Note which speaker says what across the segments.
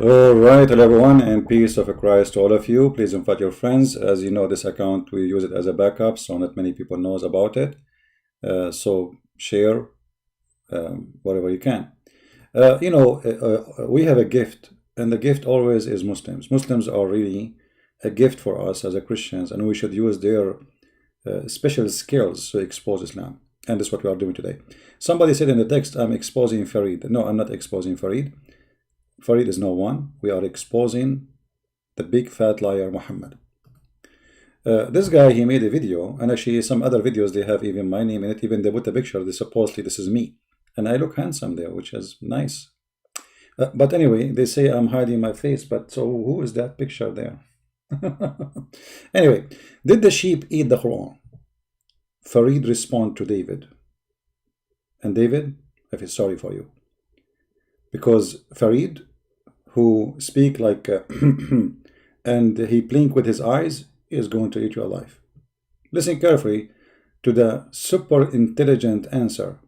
Speaker 1: All right, hello everyone, and peace of Christ to all of you. Please invite your friends. As you know, this account we use it as a backup, so not many people knows about it. So share whatever you can. We have a gift, and the gift always is Muslims. Muslims are really a gift for us as a Christians, and we should use their special skills to expose Islam. And that's what we are doing today. Somebody said in the text, I'm exposing Farid. No, I'm not exposing Farid. Farid is no one. We are exposing the big fat liar Muhammad. This guy, he made a video, and actually some other videos, they have even my name in it. Even they put a picture, they supposedly this is me. And I look handsome there, which is nice. But anyway, they say I'm hiding my face, but so who is that picture there? Anyway, did the sheep eat the Quran? Farid respond to David. And David, I feel sorry for you. Because Farid, who speak like and he blink with his eyes, is going to eat you alive. Listen carefully to the super intelligent answer.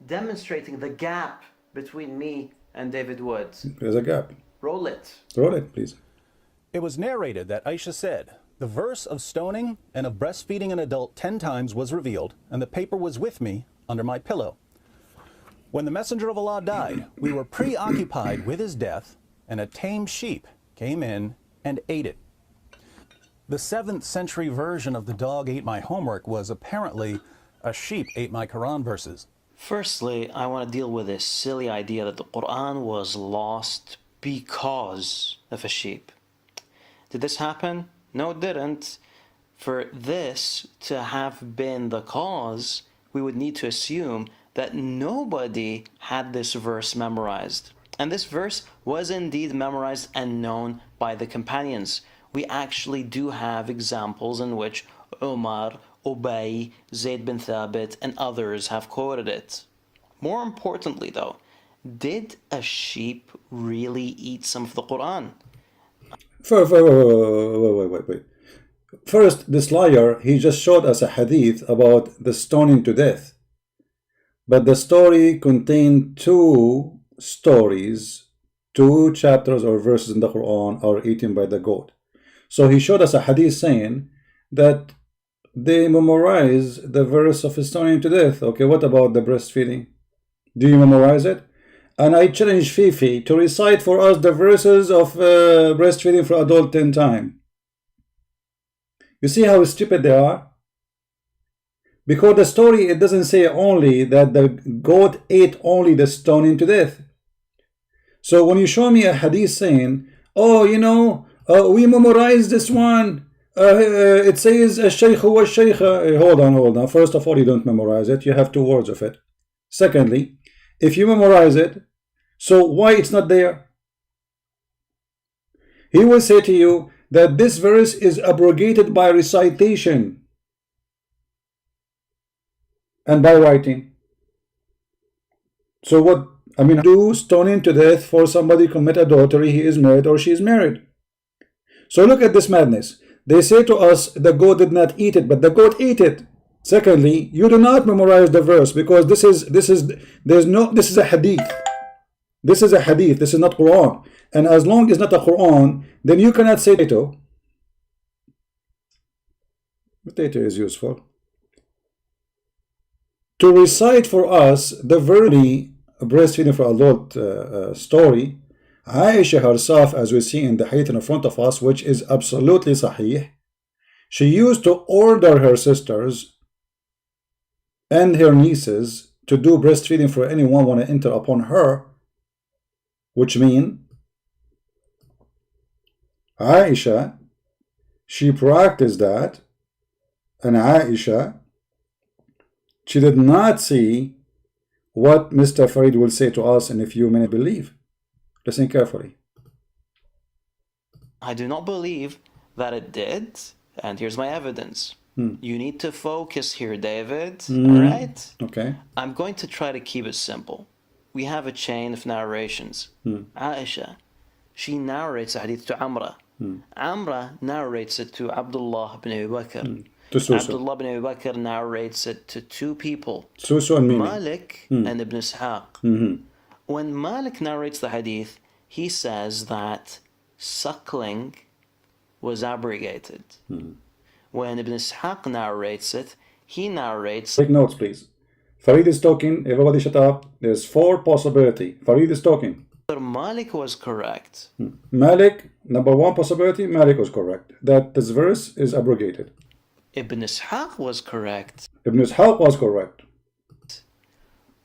Speaker 2: Demonstrating the gap between me and David Woods.
Speaker 1: There's a gap.
Speaker 2: Roll it.
Speaker 1: Roll it, please.
Speaker 3: It was narrated that Aisha said, the verse of stoning and of breastfeeding an adult 10 times was revealed, and the paper was with me under my pillow. When the Messenger of Allah died, we were preoccupied with his death, and a tame sheep came in and ate it. The 7th century version of the dog ate my homework was apparently a sheep ate my Quran verses.
Speaker 2: Firstly, I want to deal with this silly idea that the Quran was lost because of a sheep. Did this happen? No, it didn't. For this to have been the cause, we would need to assume that nobody had this verse memorized. And this verse was indeed memorized and known by the companions. We actually do have examples in which Umar, Ubay, Zayd bin Thabit, and others have quoted it. More importantly though, did a sheep really eat some of the Quran?
Speaker 1: Wait. First, this liar, he just showed us a hadith about the stoning to death. But the story contained 2 stories, 2 chapters or verses in the Quran are eaten by the goat. So he showed us a hadith saying that they memorize the verse of stoning to death. Okay, what about the breastfeeding? Do you memorize it? And I challenge Fifi to recite for us the verses of breastfeeding for adult 10 times. You see how stupid they are? Because the story, it doesn't say only that the goat ate only the stoning to death. So when you show me a hadith saying, oh, we memorized this one. It says, الشيخ والشيخة. Hold on. First of all, you don't memorize it. You have 2 words of it. Secondly, if you memorize it, so why it's not there? He will say to you that this verse is abrogated by recitation and by writing. So what, do stoning to death for somebody commit adultery, he is married or she is married. So look at this madness. They say to us the goat did not eat it, but the goat ate it. Secondly, you do not memorize the verse because this is a hadith. This is a hadith, this is not Quran. And as long as it's not a Quran, then you cannot say potato. Potato is useful. To recite for us the very breastfeeding for adult story, Aisha herself, as we see in the hadith in front of us, which is absolutely sahih, she used to order her sisters and her nieces to do breastfeeding for anyone want to enter upon her, which mean Aisha, she practiced that, and Aisha, she did not see what Mr. Farid will say to us in a few minutes. Believe. Listen carefully.
Speaker 2: I do not believe that it did, and here's my evidence. You need to focus here, David. All right?
Speaker 1: Okay.
Speaker 2: I'm going to try to keep it simple. We have a chain of narrations. Aisha, she narrates a hadith to Amra. Amra narrates it to Abdullah ibn Abi Bakr. Abdullah ibn Abi Bakr narrates it to 2 people.
Speaker 1: Susu and Mimi.
Speaker 2: Malik and Ibn Ishaq. When Malik narrates the hadith, he says that suckling was abrogated. When Ibn Ishaq narrates it, he narrates...
Speaker 1: Take notes, please. Farid is talking. Everybody shut up. There's 4 possibilities. Farid is talking.
Speaker 2: Malik was correct.
Speaker 1: Malik, number 1 possibility, Malik was correct. That this verse is abrogated.
Speaker 2: Ibn Ishaq was correct.
Speaker 1: Ibn Ishaq was correct.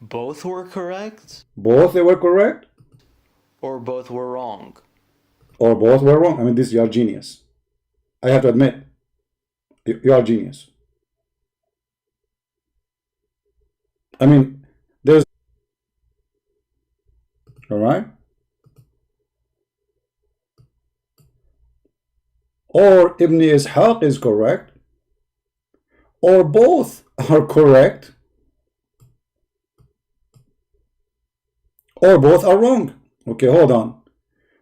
Speaker 2: Both were correct?
Speaker 1: Both they were correct?
Speaker 2: Or both were wrong?
Speaker 1: Or both were wrong. I mean, you are genius. I have to admit, you are genius. I mean, there's... Alright? Or Ibn Ishaq is correct, or both are correct, or both are wrong. Okay, hold on.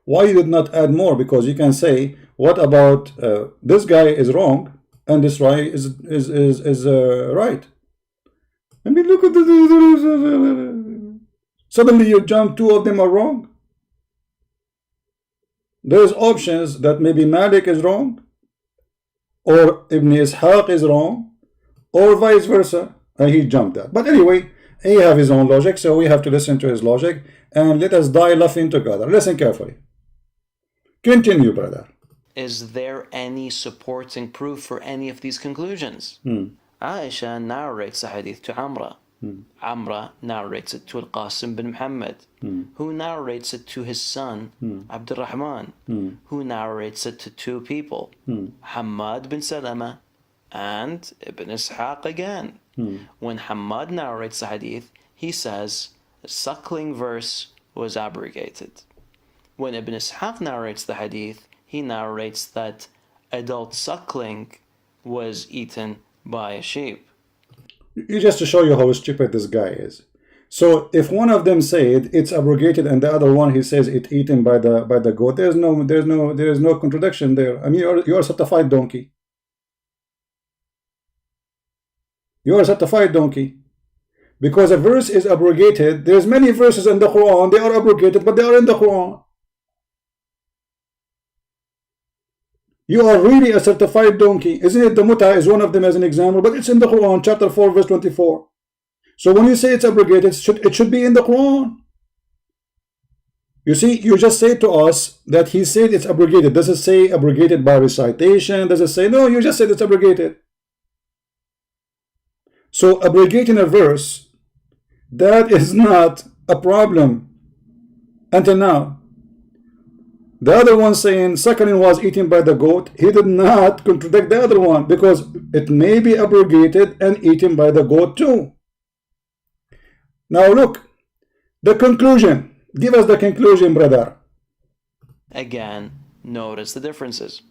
Speaker 1: Why you did not add more? Because you can say, what about this guy is wrong and this guy is right? I mean, look at the... Suddenly you jump, 2 of them are wrong. There's options that maybe Malik is wrong, or Ibn Ishaq is wrong, or vice versa, and he jumped that. But anyway, he have his own logic, so we have to listen to his logic, and let us die laughing together. Listen carefully. Continue, brother.
Speaker 2: Is there any supporting proof for any of these conclusions? Aisha narrates a hadith to Amra. Amra narrates it to Al-Qasim bin Muhammad, who narrates it to his son, Abdurrahman, who narrates it to 2 people, Hamad bin Salama and Ibn Ishaq again. When Hamad narrates the hadith, he says the suckling verse was abrogated. When Ibn Ishaq narrates the hadith, he narrates that adult suckling was eaten by a sheep.
Speaker 1: Just to show you how stupid this guy is. So if one of them said it's abrogated and the other one he says it's eaten by the goat, there is no contradiction there. I mean, you are a certified donkey. You are a certified donkey. Because a verse is abrogated, there's many verses in the Quran, they are abrogated, but they are in the Quran. You are really a certified donkey. Isn't it? The Muta is one of them as an example, but it's in the Quran, chapter 4, verse 24. So when you say it's abrogated, it should be in the Quran. You see, you just say to us that he said it's abrogated. Does it say abrogated by recitation? Does it say, no, you just said it's abrogated. So abrogating a verse, that is not a problem until now. The other one saying suckling was eaten by the goat, he did not contradict the other one because it may be abrogated and eaten by the goat too. Now look, the conclusion. Give us the conclusion, brother.
Speaker 2: Again, notice the differences.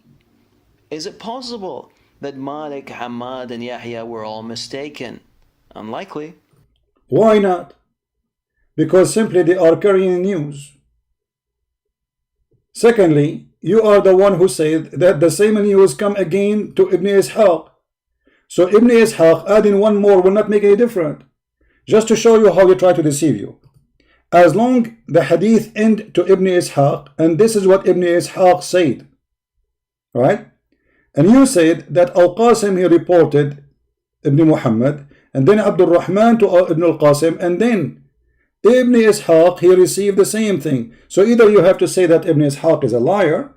Speaker 2: Is it possible that Malik, Hamad, and Yahya were all mistaken? Unlikely.
Speaker 1: Why not? Because simply they are carrying news. Secondly, you are the one who said that the same news come again to Ibn Ishaq. So Ibn Ishaq adding one more will not make any difference. Just to show you how they try to deceive you. As long the hadith end to Ibn Ishaq, and this is what Ibn Ishaq said, right? And you said that Al-Qasim he reported Ibn Muhammad, and then Abdul Rahman to Ibn Al-Qasim, and then Ibn Ishaq, he received the same thing. So either you have to say that Ibn Ishaq is a liar,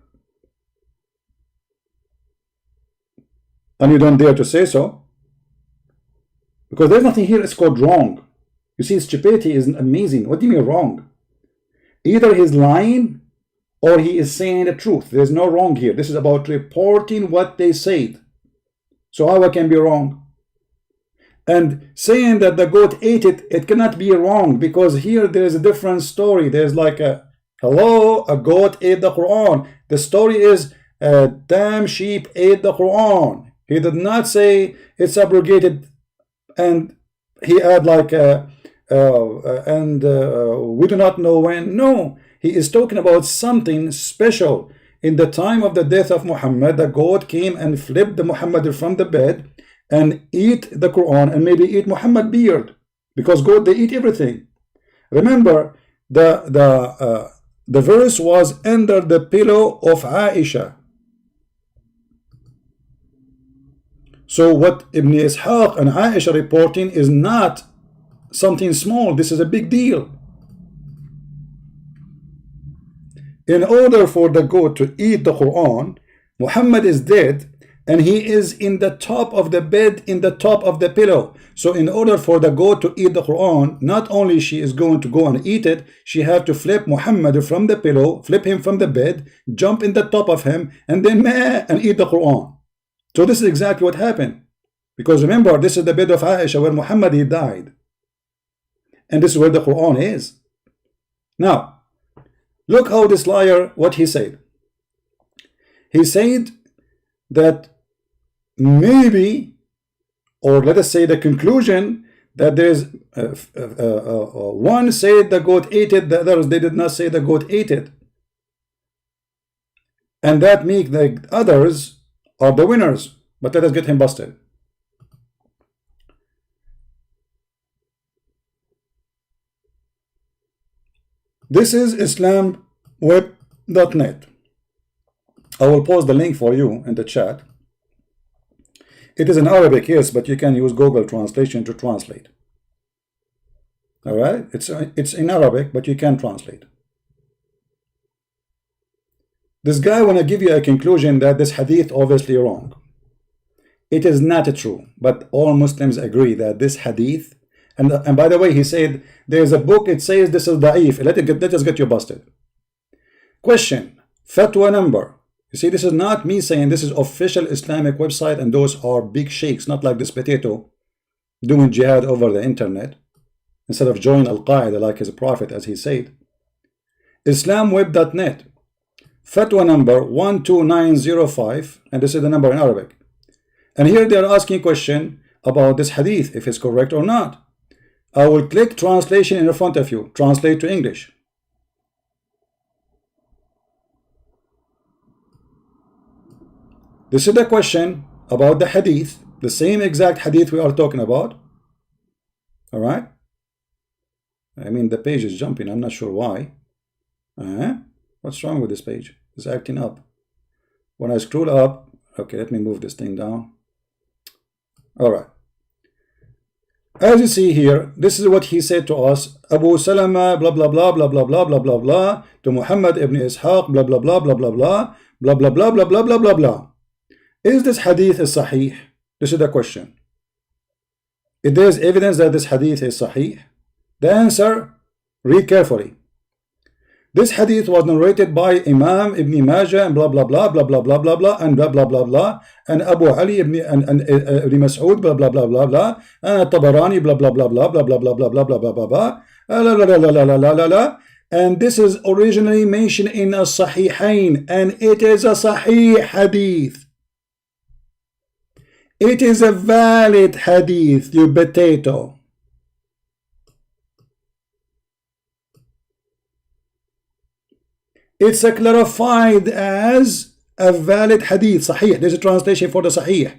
Speaker 1: and you don't dare to say so, because there's nothing here that's called wrong. You see, stupidity is amazing. What do you mean wrong? Either he's lying or he is saying the truth. There's no wrong here. This is about reporting what they said. So how it can be wrong? And saying that the goat ate it, it cannot be wrong, because here there is a different story. There's like a, hello, a goat ate the Quran. The story is a damn sheep ate the Quran. He did not say it's abrogated and he had like we do not know when. No, he is talking about something special. In the time of the death of Muhammad, the goat came and flipped the Muhammad from the bed and eat the Quran and maybe eat Muhammad beard, because goat, they eat everything. Remember, the the verse was under the pillow of Aisha. So what Ibn Ishaq and Aisha reporting is not something small. This is a big deal. In order for the goat to eat the Quran, Muhammad is dead and he is in the top of the bed, in the top of the pillow. So in order for the goat to eat the Quran, not only she is going to go and eat it, she have to flip Muhammad from the pillow, flip him from the bed, jump in the top of him, and then and eat the Quran. So this is exactly what happened. Because remember, this is the bed of Aisha where Muhammad he died. And this is where the Quran is. Now, look how this liar, what he said. He said that maybe, or let us say the conclusion, that there is one said the goat ate it, the others they did not say the goat ate it, and that make the others are the winners. But let us get him busted. This is islamweb.net. I will post the link for you in the chat. It is in Arabic, yes, but you can use Google Translation to translate. All right, it's in Arabic, but you can translate. This guy want to give you a conclusion that this hadith obviously wrong. It is not true, but all Muslims agree that this hadith, and by the way, he said there is a book, it says this is da'if. Let us get you busted. Question, fatwa number. You see, this is not me saying, this is official Islamic website, and those are big sheikhs, not like this potato doing jihad over the internet instead of joining Al-Qaeda like his prophet, as he said. Islamweb.net, fatwa number 12905, and this is the number in Arabic. And here they are asking a question about this hadith, if it's correct or not. I will click translation in front of you, translate to English. This is the question about the hadith, the same exact hadith we are talking about. All right. I mean, the page is jumping. I'm not sure why. What's wrong with this page? It's acting up. When I scroll up, okay, let me move this thing down. All right. As you see here, this is what he said to us. Abu Salama, blah, blah, blah, blah, blah, blah, blah, blah, blah, to Muhammad ibn Ishaq, blah, blah, blah, blah, blah, blah, blah, blah, blah, blah, blah, blah, blah, blah. Is this hadith is sahih? This is the question. If there is evidence that this hadith is sahih, the answer, read carefully. This hadith was narrated by Imam Ibn Majah and blah blah blah blah blah blah blah blah and blah blah blah blah and Abu Ali ibn Mas'ud blah blah blah blah blah and Tabarani blah blah blah blah blah blah blah blah blah blah blah blah blah la la la la la la la la. And this is originally mentioned in a Sahihain, and it is a Sahih hadith. It is a valid hadith, you potato. It's clarified as a valid hadith, Sahih. There's a translation for the Sahih.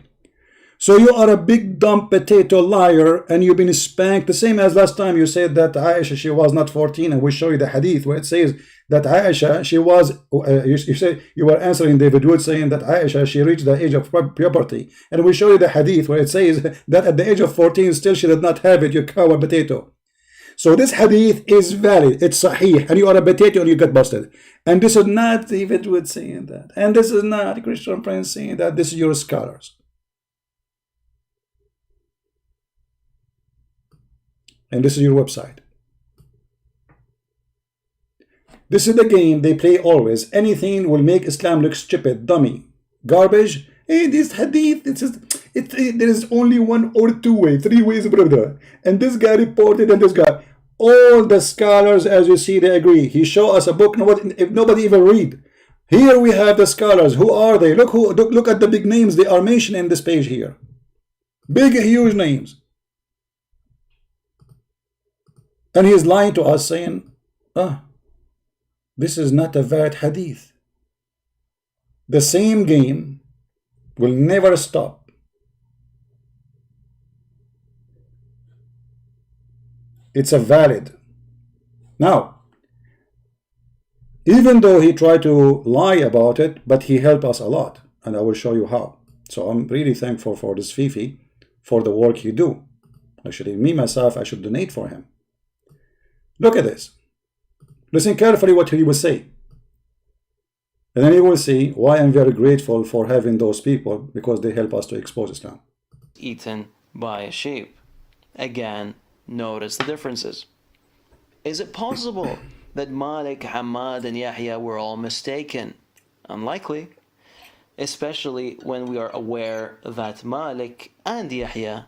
Speaker 1: So you are a big dumb potato liar, and you've been spanked. The same as last time you said that Aisha, she was not 14, and we show you the hadith where it says that Aisha, she was, you say you were answering David Wood saying that Aisha, she reached the age of puberty. And we show you the hadith where it says that at the age of 14, still she did not have it, you cow potato. So this hadith is valid, it's sahih, and you are a potato and you get busted. And this is not David Wood saying that. And this is not Christian Prince saying that. This is your scholars. And this is your website. This is the game they play always. Anything will make Islam look stupid, dummy, garbage. Hey, this hadith, there is only one or two ways, three ways, brother. And this guy reported, and this guy. All the scholars, as you see, they agree. He showed us a book if nobody even read. Here we have the scholars. Who are they? Look at the big names they are mentioned in this page here. Big, huge names. And he's lying to us saying, this is not a valid hadith. The same game will never stop. It's a valid. Now, Even though he tried to lie about it, but he helped us a lot, and I will show you how. So I'm really thankful for this Fifi for the work he do. Actually, me myself, I should donate for him. Look at this. Listen carefully what he will say. And then you will see why I'm very grateful for having those people, because they help us to expose Islam.
Speaker 2: Eaten by a sheep. Again, notice the differences. Is it possible that Malik, Hamad, and Yahya were all mistaken? Unlikely, especially when we are aware that Malik and Yahya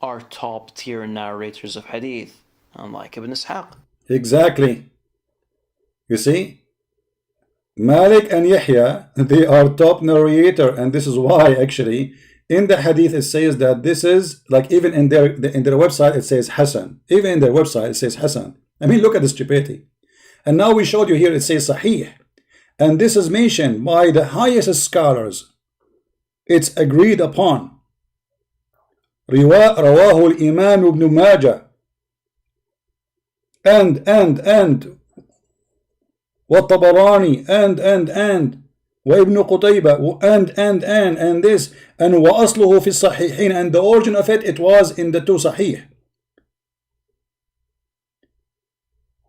Speaker 2: are top-tier narrators of hadith, unlike Ibn Ishaq.
Speaker 1: Exactly. You see, Malik and Yahya, they are top narrator, and this is why actually in the hadith it says that this is like, even in their website it says Hasan. Even in their website it says Hasan. I mean, look at the stupidity. And now we showed you here it says Sahih, and this is mentioned by the highest scholars. It's agreed upon. رواه الإمام ابن ماجه and والطبراني and وابن قتيبة and this and وأصله في الصحيحين, and the origin of it was in the two Sahih.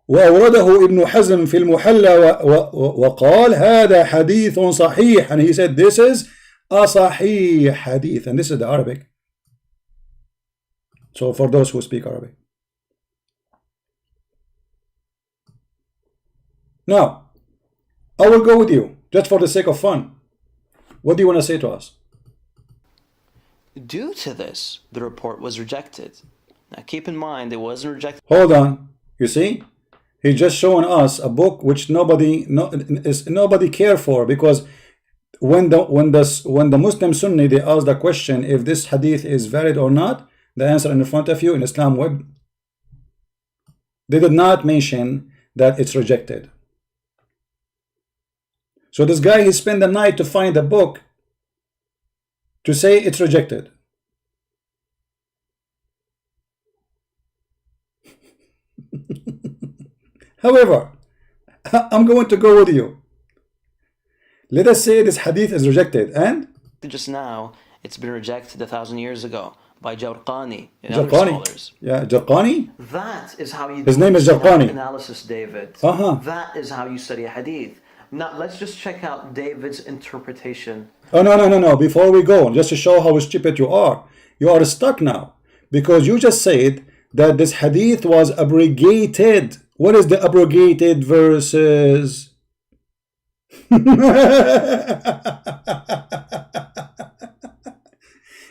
Speaker 1: وأورده ابن حزم في المحلى وقال هذا حديث صحيح, and he said this is a Sahih hadith, and this is the Arabic. So for those who speak Arabic. Now, I will go with you, just for the sake of fun. What do you want to say to us?
Speaker 2: Due to this, the report was rejected. Now keep in mind, it wasn't rejected.
Speaker 1: Hold on. You see? He's just showing us a book which nobody care for, because when the Muslim Sunni, they ask the question if this hadith is valid or not, the answer in front of you in Islam Web, they did not mention that it's rejected. So this guy, he spent the night to find a book to say it's rejected. However, I'm going to go with you. Let us say this hadith is rejected, and
Speaker 2: just now, it's been rejected 1,000 years ago by Jarqani and other scholars.
Speaker 1: Yeah, Jarqani?
Speaker 2: That is how you
Speaker 1: His
Speaker 2: do
Speaker 1: name is Jarqani.
Speaker 2: analysis, David. That is how you study a hadith. Now, let's just check out David's interpretation.
Speaker 1: Oh, no. Before we go, just to show how stupid you are stuck now, because you just said that this hadith was abrogated. What is the abrogated verses?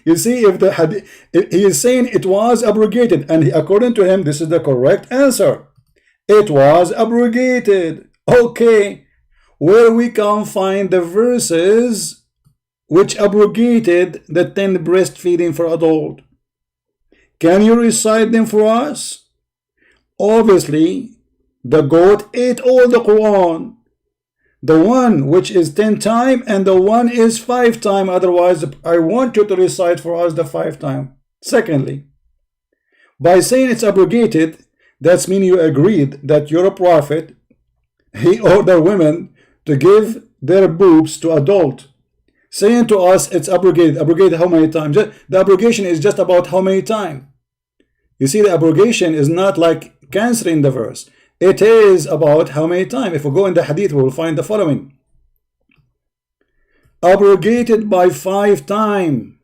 Speaker 1: You see, if the hadith, he is saying it was abrogated, and according to him, this is the correct answer. It was abrogated. Okay, where we can find the verses which abrogated the 10 breastfeeding for adult? Can you recite them for us? Obviously, the goat ate all the Quran. The one which is 10 times and the one is 5 times. Otherwise, I want you to recite for us the 5 times. Secondly, by saying it's abrogated, that's mean you agreed that you're a prophet. He ordered women to give their boobs to adult. Saying to us it's abrogated. Abrogated how many times? The abrogation is just about how many times. You see, the abrogation is not like canceling the verse. It is about how many times. If we go in the hadith, we will find the following. Abrogated by 5 times.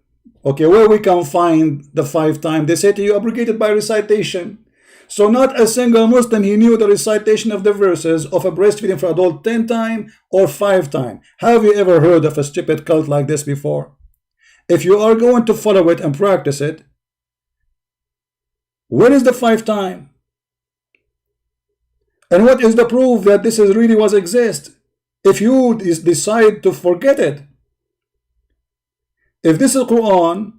Speaker 1: Okay, where we can find the 5 times? They say to you, abrogated by recitation. So not a single Muslim, he knew the recitation of the verses of a breastfeeding for adult 10 times or 5 times. Have you ever heard of a stupid cult like this before? If you are going to follow it and practice it, where is the 5 times? And what is the proof that this is really was exist? If you decide to forget it, if this is Quran,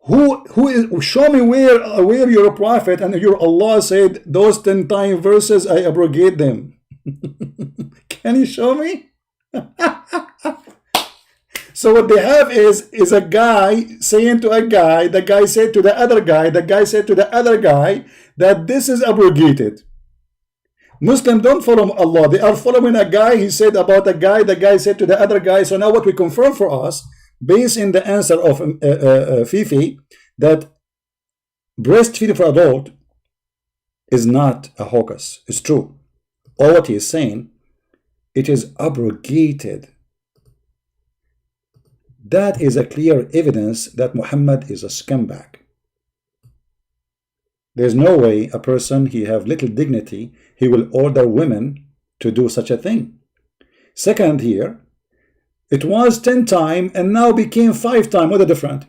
Speaker 1: who is, show me where you're a prophet and your Allah said those 10 times verses I abrogate them. Can you show me? So what they have is a guy saying to a guy, the guy said to the other guy, the guy said to the other guy that this is abrogated. Muslims don't follow Allah. They are following a guy. He said about a guy. The guy said to the other guy. So now what we confirm for us, based in the answer of Fifi, that breastfeeding for adult is not a hocus. It's true. All what he is saying, it is abrogated. That is a clear evidence that Muhammad is a scumbag. There's no way a person, he have little dignity, he will order women to do such a thing. Second here, it was 10 times and now became 5 times. What a difference.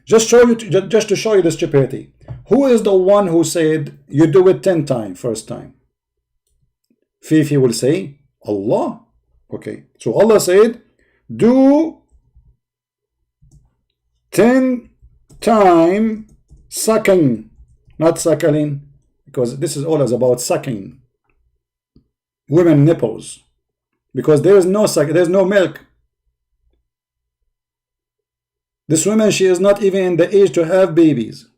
Speaker 1: Just to show you the stupidity. Who is the one who said you do it 10 times first time? Fifi will say Allah. Okay, so Allah said do 10 times sucking, not suckling, because this is always about sucking women nipples, because there is no suck, there's no milk. This woman, she is not even in the age to have babies.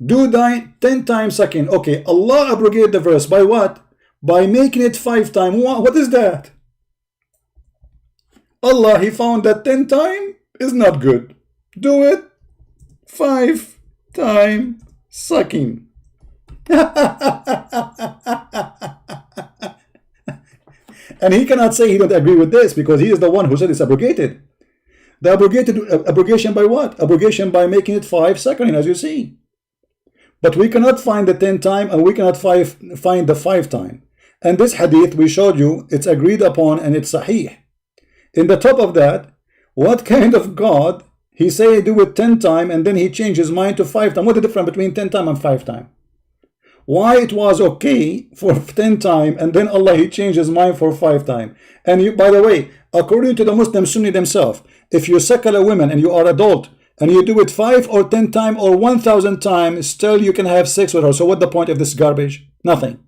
Speaker 1: Do 10 times sucking. Okay, Allah abrogate the verse by what? By making it 5 times. What is that? Allah, he found that 10 times is not good. Do it 5 times sucking. And he cannot say he don't agree with this, because he is the one who said it's abrogated. The abrogation by what? Abrogation by making it 5 suckling, as you see. But we cannot find the 10 times, and we cannot find the 5 times. And this hadith we showed you, it's agreed upon and it's sahih. In the top of that, what kind of God, he say do it 10 times and then he changed his mind to 5 times. What's the difference between 10 times and 5 times? Why it was okay for 10 times and then Allah, he changed his mind for 5 times? And you, by the way, according to the Muslim Sunni themselves, if you suckle a woman and you are adult and you do it 5 or 10 times or 1,000 times, still you can have sex with her. So what's the point of this garbage? Nothing.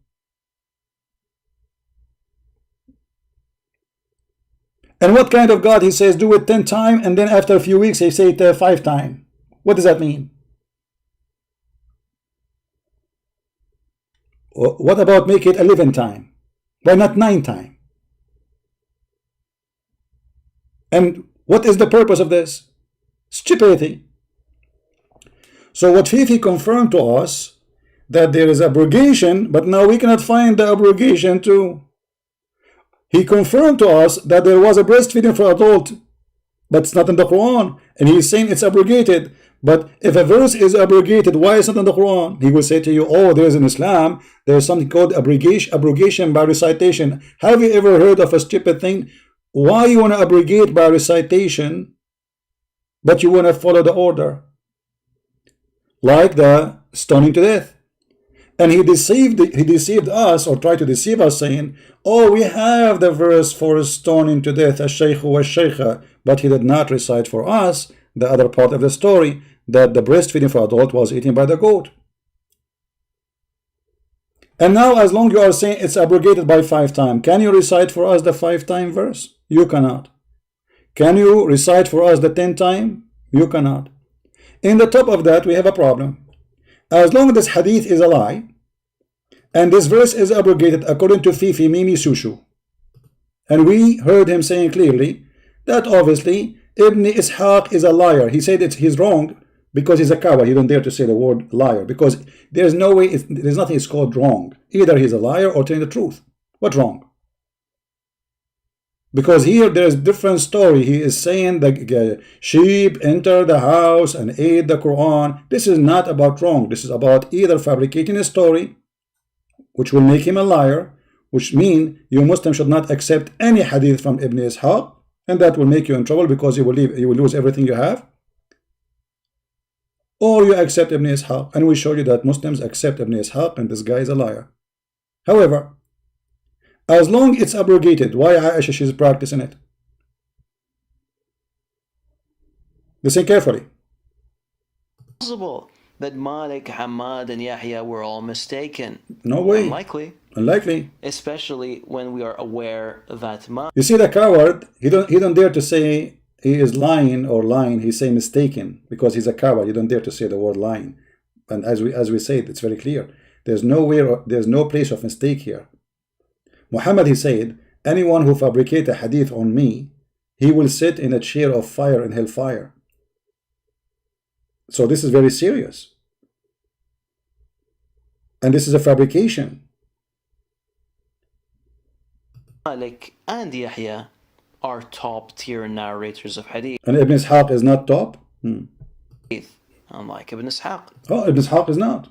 Speaker 1: And what kind of God, he says do it 10 times and then after a few weeks he say it 5 times? What does that mean? What about make it 11 times? Why not 9 times? And what is the purpose of this? Stupidity. So what Fifi confirmed to us, that there is abrogation, but now we cannot find the abrogation too. He confirmed to us that there was a breastfeeding for adult, but it's not in the Quran, and he's saying it's abrogated. But if a verse is abrogated, why is it not in the Quran? He will say to you, oh, there's in Islam, there's something called abrogation by recitation. Have you ever heard of a stupid thing? Why you want to abrogate by recitation, but you want to follow the order? Like the stoning to death. And he deceived us, or tried to deceive us, saying, oh, we have the verse for stoning to death, ash-shaykhu wash-shaykha, but he did not recite for us the other part of the story, that the breastfeeding for adult was eaten by the goat. And now, as long as you are saying it's abrogated by 5 times, can you recite for us the 5 times verse? You cannot. Can you recite for us the 10 times? You cannot. In the top of that, we have a problem. As long as this hadith is a lie, and this verse is abrogated according to Fifi Mimi Sushu, and we heard him saying clearly that obviously Ibn Ishaq is a liar. He said he's wrong because he's a coward. He don't dare to say the word liar, because there's no way, there's nothing is called wrong. Either he's a liar or telling the truth. What's wrong? Because here there's different story. He is saying the sheep entered the house and ate the Quran. This is not about wrong. This is about either fabricating a story, which will make him a liar, which means you Muslims should not accept any hadith from Ibn Ishaq, and that will make you in trouble because you will lose everything you have. Or you accept Ibn Ishaq, and we show you that Muslims accept Ibn Ishaq, and this guy is a liar. However, as long it's abrogated, why Aisha she's practicing it? Listen carefully.
Speaker 2: Possible that Malik, Hamad, and Yahya were all mistaken.
Speaker 1: No way.
Speaker 2: Unlikely. Especially when we are aware that
Speaker 1: You see the coward, he don't dare to say he is lying or lying. He say mistaken because he's a coward. You don't dare to say the word lying. And as we say, it's very clear There's no place of mistake here. Muhammad, he said, anyone who fabricates a hadith on me, he will sit in a chair of fire in hellfire. So this is very serious. And this is a fabrication.
Speaker 2: Malik and Yahya are top tier narrators of hadith.
Speaker 1: And Ibn Ishaq is not top?
Speaker 2: Unlike Ibn Ishaq.
Speaker 1: Oh, Ibn Ishaq is not.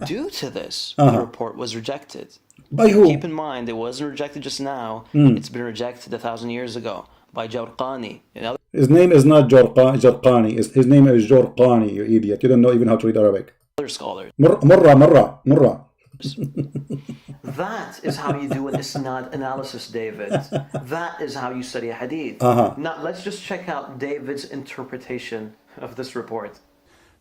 Speaker 2: Due to this, the report was rejected.
Speaker 1: By who?
Speaker 2: Keep in mind, it wasn't rejected just now. It's been rejected 1,000 years ago by Jawrqani.
Speaker 1: His name is not Jarqani. His name is Jawrqani, you idiot. You don't know even how to read Arabic.
Speaker 2: Other scholars.
Speaker 1: Murra.
Speaker 2: That is how you do an isnad analysis, David. That is how you study a hadith. Now, let's just check out David's interpretation of this report.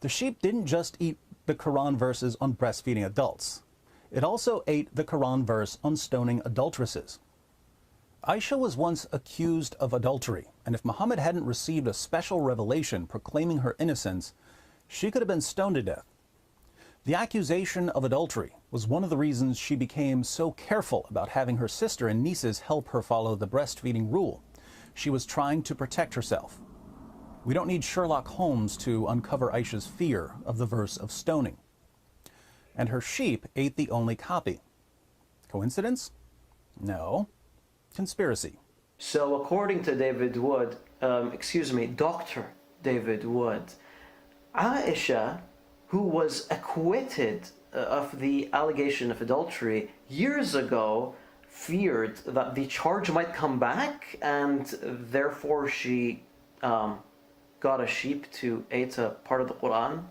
Speaker 3: The sheep didn't just eat the Quran verses on breastfeeding adults. It also ate the Quran verse on stoning adulteresses. Aisha was once accused of adultery, and if Muhammad hadn't received a special revelation proclaiming her innocence, she could have been stoned to death. The accusation of adultery was one of the reasons she became so careful about having her sister and nieces help her follow the breastfeeding rule. She was trying to protect herself. We don't need Sherlock Holmes to uncover Aisha's fear of the verse of stoning. And her sheep ate the only copy. Coincidence? No. Conspiracy.
Speaker 2: So according to David Wood, Dr. David Wood, Aisha, who was acquitted of the allegation of adultery years ago, feared that the charge might come back, and therefore she got a sheep to eat a part of the Quran.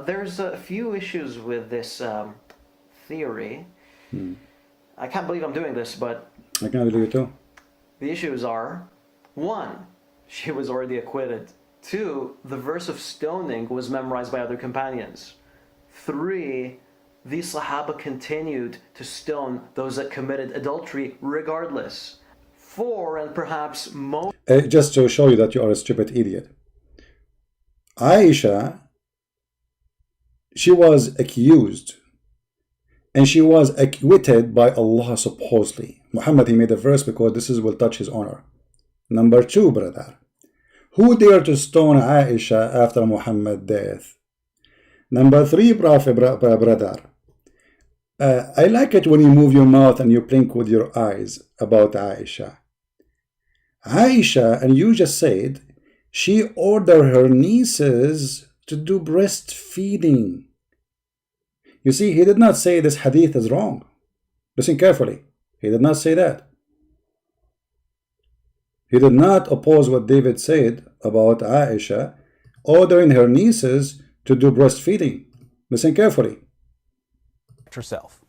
Speaker 2: There's a few issues with this theory. I can't believe I'm doing this, but
Speaker 1: I can't believe it too.
Speaker 2: the issues are: 1, she was already acquitted. 2, the verse of stoning was memorized by other companions. 3, the Sahaba continued to stone those that committed adultery regardless. 4, and perhaps most...
Speaker 1: Just to show you that you are a stupid idiot. Aisha, she was accused and she was acquitted by Allah supposedly. Muhammad, he made a verse because this will touch his honor. Number 2, brother. Who dared to stone Aisha after Muhammad's death? Number 3, brother. I like it when you move your mouth and you blink with your eyes about Aisha. Aisha, and you just said, she ordered her nieces to do breastfeeding. You see, he did not say this hadith is wrong. Listen carefully. He did not say that. He did not oppose what David said about Aisha ordering her nieces to do breastfeeding. Listen carefully.
Speaker 3: Herself.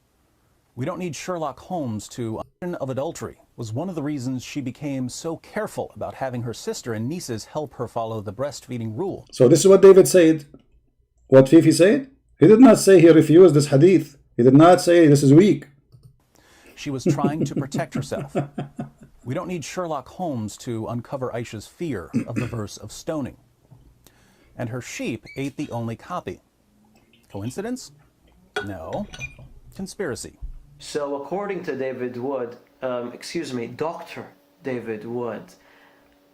Speaker 3: We don't need Sherlock Holmes to... of adultery was one of the reasons she became so careful about having her sister and nieces help her follow the breastfeeding rule.
Speaker 1: So this is what David said. What Fifi said? He did not say he refused this hadith. He did not say this is weak.
Speaker 3: She was trying to protect herself. We don't need Sherlock Holmes to uncover Aisha's fear of the verse of stoning. And her sheep ate the only copy. Coincidence? No. Conspiracy.
Speaker 2: So according to David Wood, Dr. David Wood,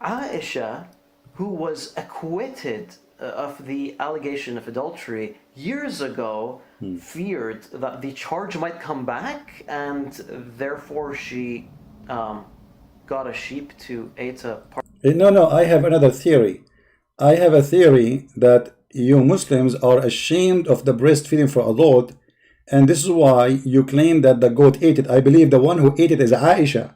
Speaker 2: Aisha, who was acquitted of the allegation of adultery years ago, feared that the charge might come back, and therefore she got a sheep to eat a part.
Speaker 1: No, I have another theory. I have a theory that you Muslims are ashamed of the breastfeeding for adult, and this is why you claim that the goat ate it. I believe the one who ate it is Aisha.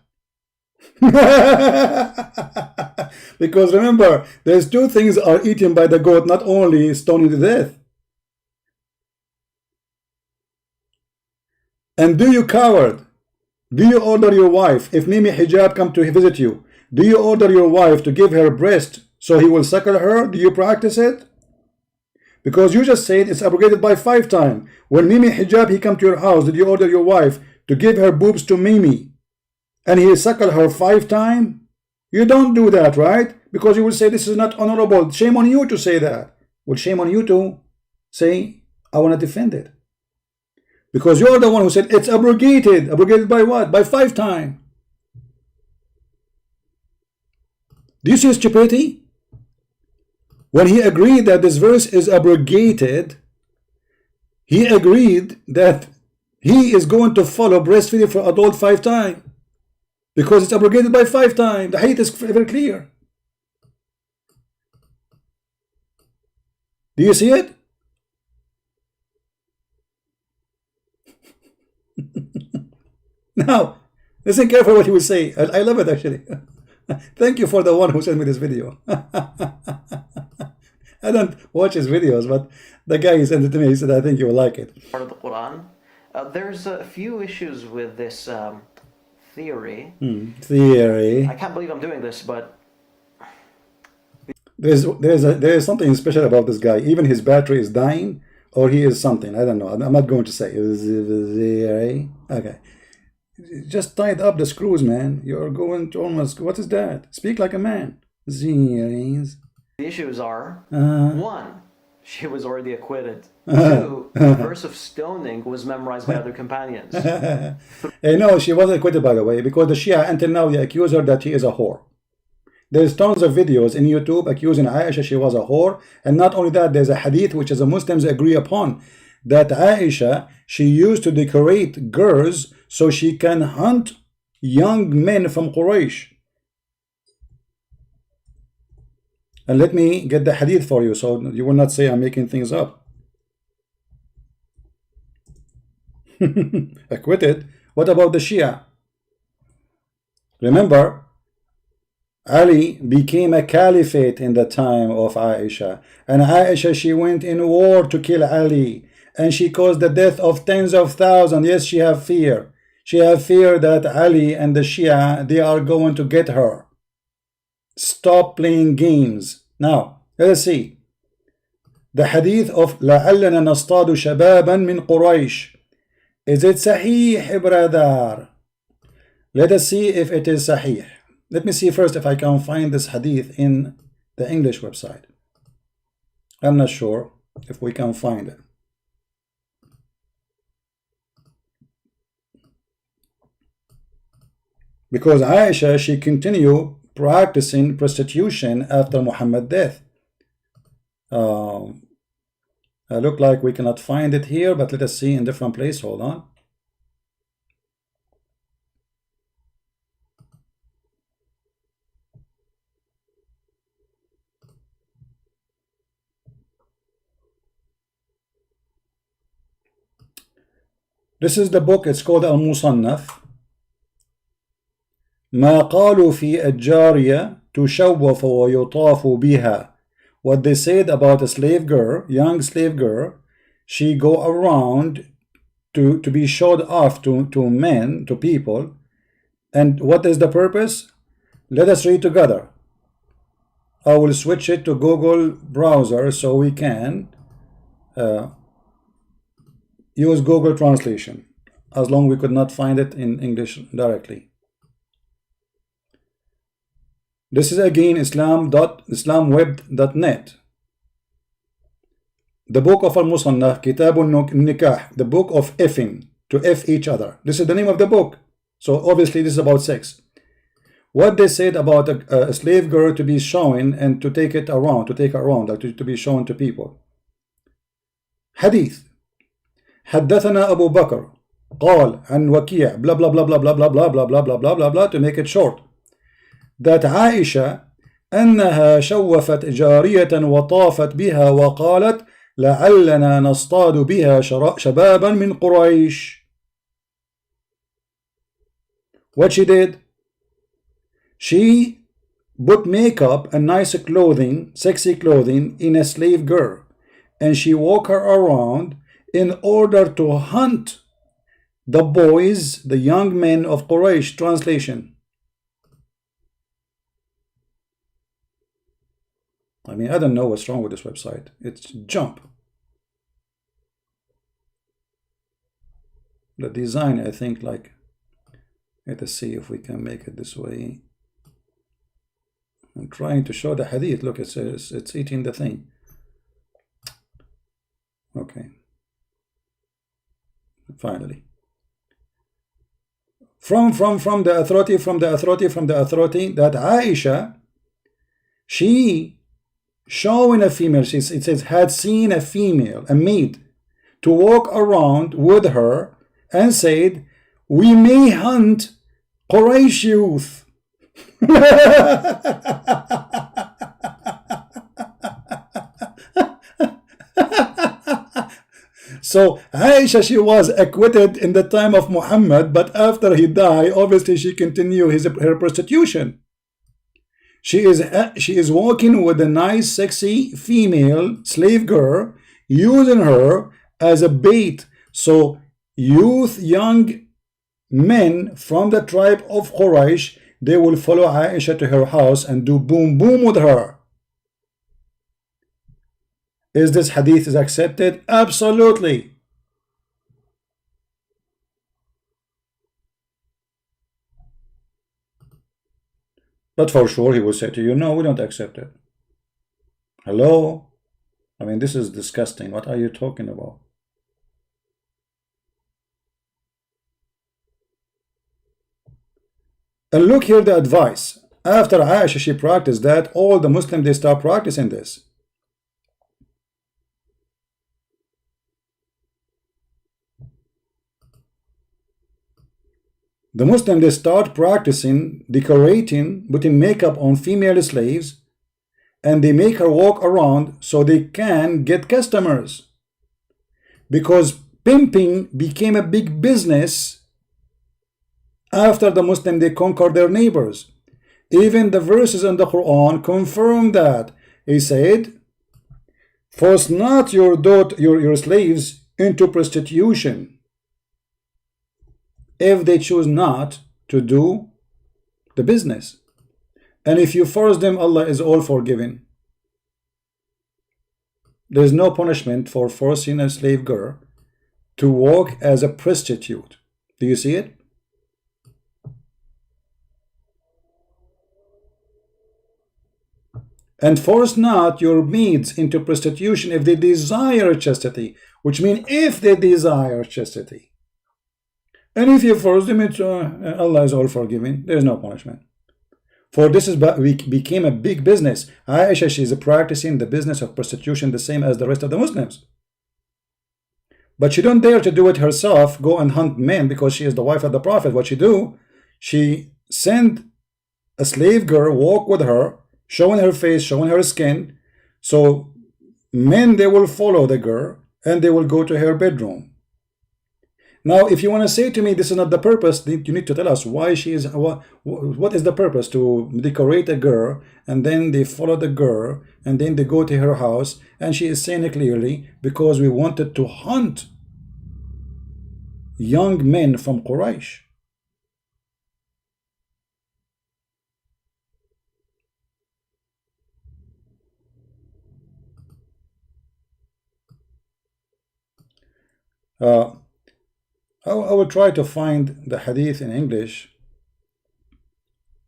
Speaker 1: Because remember, there's 2 things are eaten by the goat, not only stoning to death. And do you coward? Do you order your wife, if Mimi Hijab come to visit you, do you order your wife to give her breast so he will suckle her? Do you practice it? Because you just said it's abrogated by 5 times. When Mimi Hijab he come to your house, did you order your wife to give her boobs to Mimi and he suckle her 5 times? You don't do that, right? Because you will say this is not honorable. Shame on you to say that. Well, shame on you too. say, I want to defend it. Because you're the one who said it's abrogated. Abrogated by what? By 5 times. Do you see his stupidity? When he agreed that this verse is abrogated, he agreed that he is going to follow breastfeeding for adult 5 times. Because it's abrogated by 5 times. The hadith is very clear. Do you see it? Now, listen carefully what he will say. I love it actually. Thank you for the one who sent me this video. I don't watch his videos, but the guy sent it to me. He said, I think you will like it.
Speaker 2: Part of the Quran. There's a few issues with this theory.
Speaker 1: Theory.
Speaker 2: I can't believe I'm doing this, but
Speaker 1: There's something special about this guy. Even his battery is dying, or he is something. I don't know. I'm not going to say. Okay. Just tied up the screws, man. You're going to almost. What is that? Speak like a man.
Speaker 2: the issues are: 1, she was already acquitted. 2, the verse of stoning was memorized by other companions.
Speaker 1: No, she wasn't acquitted, by the way, because the Shia until now they accuse her that she is a whore. There's tons of videos in YouTube accusing Aisha she was a whore, and not only that, there's a hadith which the Muslims agree upon that Aisha, she used to decorate girls so she can hunt young men from Quraysh. And let me get the hadith for you so you will not say I'm making things up. Acquitted. What about the Shia? Remember, Ali became a caliphate in the time of Aisha, and Aisha, she went in war to kill Ali, and she caused the death of tens of thousands. Yes, she have fear. She have fear that Ali and the Shia, they are going to get her. Stop playing games. Now, let us see. The hadith of لَعَلَّنَا نَصْطَادُ شَبَابًا مِنْ قُرَيْشٍ. Is it sahih, brother? Let us see if it is sahih. Let me see first if I can find this hadith in the English website. I'm not sure if we can find it. Because Aisha, she continued practicing prostitution after Muhammad's death. Look like we cannot find it here, but let us see in different place. Hold on. This is the book. It's called Al-Musannaf. ما قالوا في الجارية تشوف ويطاف بها. What they said about a slave girl, young slave girl, she go around to be showed off to men, to people. And what is the purpose? Let us read together. I will switch it to Google browser so we can use Google translation, as long as we could not find it in English directly. This is again islamweb.net. The book of Al-Musannaf, Kitabun Nikah, the book of effing, to F each other. This is the name of the book. So obviously this is about sex. What they said about a slave girl to be shown and to take it around, to take her around, like to be shown to people. Hadith. حدثنا أبو بكر قال عن وكيع blah blah blah blah blah blah blah blah blah blah blah blah blah, to make it short. That Aisha أنها شوفت جارية وطافت بها وقالت لعلنا نصطاد بها شبابا من قريش. What she did? She put makeup and nice clothing, sexy clothing, in a slave girl, and she walked her around in order to hunt the boys, the young men of Quraysh. Translation. I mean, I don't know what's wrong with this website. It's jump. The design, I think, like, let us see if we can make it this way. I'm trying to show the hadith. Look, it's eating the thing. Okay. Finally. From the authority that Aisha, she showing a female, it says, had seen a female, a maid, to walk around with her and said, we may hunt Quraysh youth. So Aisha, she was acquitted in the time of Muhammad, but after he died, obviously she continued her prostitution. She is walking with a nice, sexy female slave girl, using her as a bait. So young men from the tribe of Quraysh, they will follow Aisha to her house and do boom boom with her. Is this hadith is accepted? Absolutely. But for sure he will say to you, no, we don't accept it. Hello? I mean, this is disgusting. What are you talking about? And look here the advice. After Aisha, she practiced that, all the Muslims, they start practicing this. The Muslims, they start practicing decorating, putting makeup on female slaves, and they make her walk around so they can get customers. Because pimping became a big business after the Muslims, they conquered their neighbors. Even the verses in the Quran confirm that. He said, force not your slaves into prostitution if they choose not to do the business. And if you force them, Allah is all forgiving. There is no punishment for forcing a slave girl to walk as a prostitute. Do you see it? And force not your maids into prostitution if they desire chastity, which means if they desire chastity. And if you force them, Allah is all forgiving. There is no punishment. For this became a big business. Aisha, she is practicing the business of prostitution the same as the rest of the Muslims. But she don't dare to do it herself, go and hunt men, because she is the wife of the Prophet. What she do? She send a slave girl, walk with her, showing her face, showing her skin. So men, they will follow the girl and they will go to her bedroom. Now, if you want to say to me this is not the purpose, you need to tell us why she is. What is the purpose? To decorate a girl, and then they follow the girl, and then they go to her house, and she is saying it clearly, because we wanted to hunt young men from Quraysh. I will try to find the hadith in English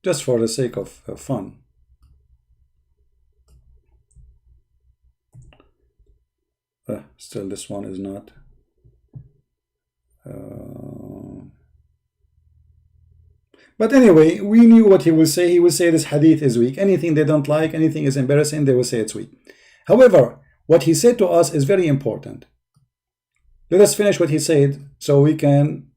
Speaker 1: just for the sake of fun. Still this one is not. But anyway, we knew what he will say. He will say this hadith is weak. Anything they don't like, anything is embarrassing, they will say it's weak. However, what he said to us is very important. Let us finish what he said so we can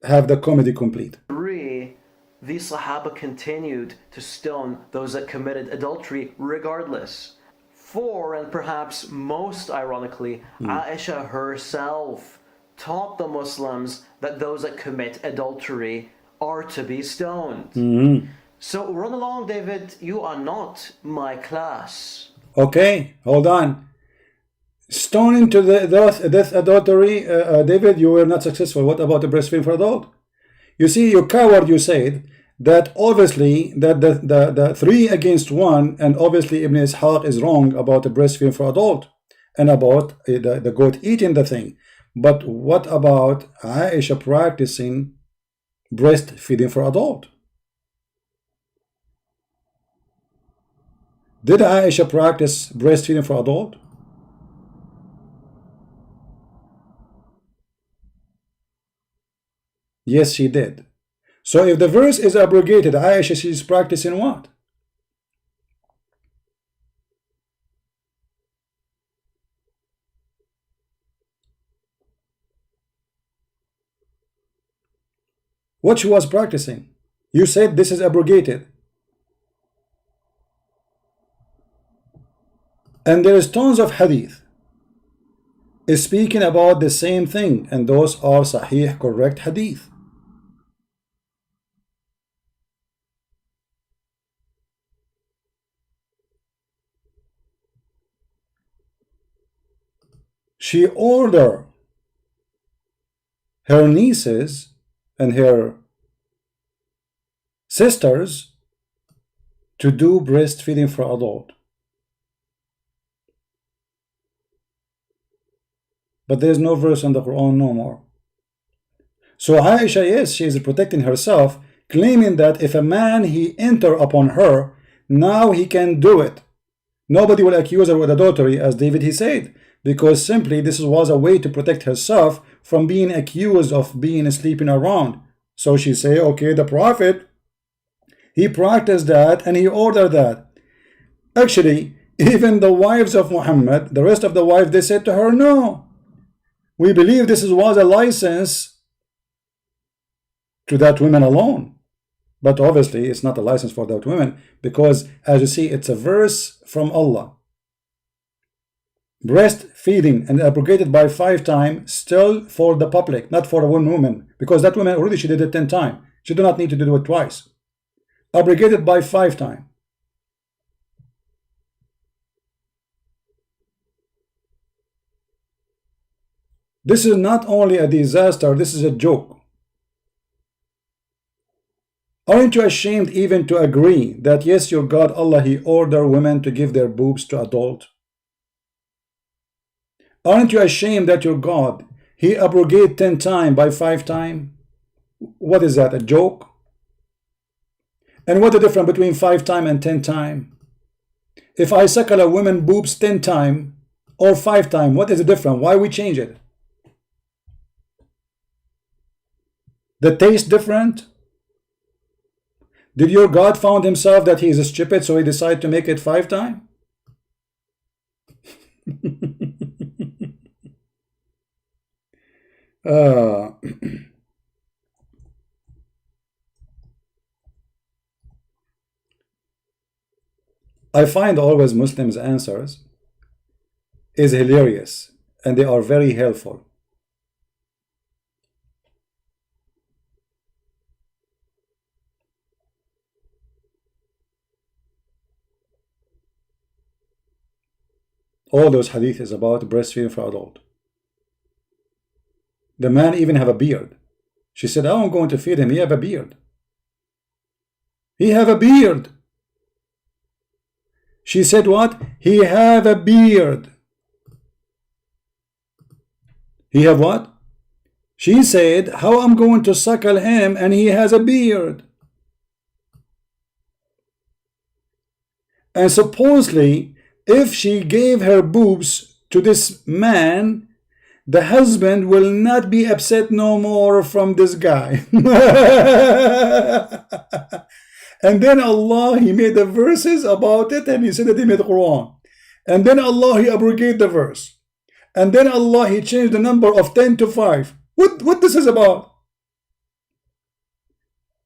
Speaker 1: have the comedy complete.
Speaker 2: 3. These Sahaba continued to stone those that committed adultery regardless. 4, and perhaps most ironically, Aisha herself taught the Muslims that those that commit adultery are to be stoned. So run along, David, you are not my class.
Speaker 1: Okay, hold on. Stoning to the death adultery, David, you were not successful. What about the breastfeeding for adult? You see, you coward, you said that obviously that the 3 against 1, and obviously Ibn Ishaq is wrong about the breastfeeding for adult and about the goat eating the thing. But what about Aisha practicing breastfeeding for adult? Did Aisha practice breastfeeding for adult? Yes, she did. So if the verse is abrogated, Aisha, she's practicing what? What she was practicing? You said this is abrogated. And there is tons of hadith is speaking about the same thing, and those are sahih, correct hadith. She ordered her nieces and her sisters to do breastfeeding for adult. But there's no verse in the Quran no more. So Aisha, yes, she is protecting herself, claiming that if a man he enter upon her, now he can do it. Nobody will accuse her with adultery, as David he said, because simply this was a way to protect herself from being accused of being sleeping around. So she say, okay, the Prophet, he practiced that and he ordered that. Actually, even the wives of Muhammad, the rest of the wives, they said to her, no, we believe this was a license to that women alone. But obviously it's not a license for that women, because as you see, it's a verse from Allah. Breastfeeding and abrogated by 5 times, still for the public, not for a one woman, because that woman already she did it 10 times. She do not need to do it twice. Abrogated by 5 times. This is not only a disaster, this is a joke. Aren't you ashamed even to agree that yes, your God Allah, he ordered women to give their boobs to adult? Aren't you ashamed that your God, he abrogated 10 times by 5 times? What is that, a joke? And what the difference between 5 times and 10 times? If I suckle a woman boobs 10 times or 5 times, what is the difference? Why we change it? The taste different? Did your God found himself that he is stupid, so he decided to make it 5 times? I find always Muslims' answers is hilarious, and they are very helpful. All those hadith is about breastfeeding for adult. The man even have a beard. She said, oh, I'm going to feed him. He have a beard. He have a beard. She said what? He have a beard. He have what? She said, how I'm going to suckle him and he has a beard. And supposedly, if she gave her boobs to this man, the husband will not be upset no more from this guy. And then Allah, he made the verses about it, and he said that he made the Quran. And then Allah, he abrogated the verse. And then Allah, he changed the number of 10 to 5. What this is about?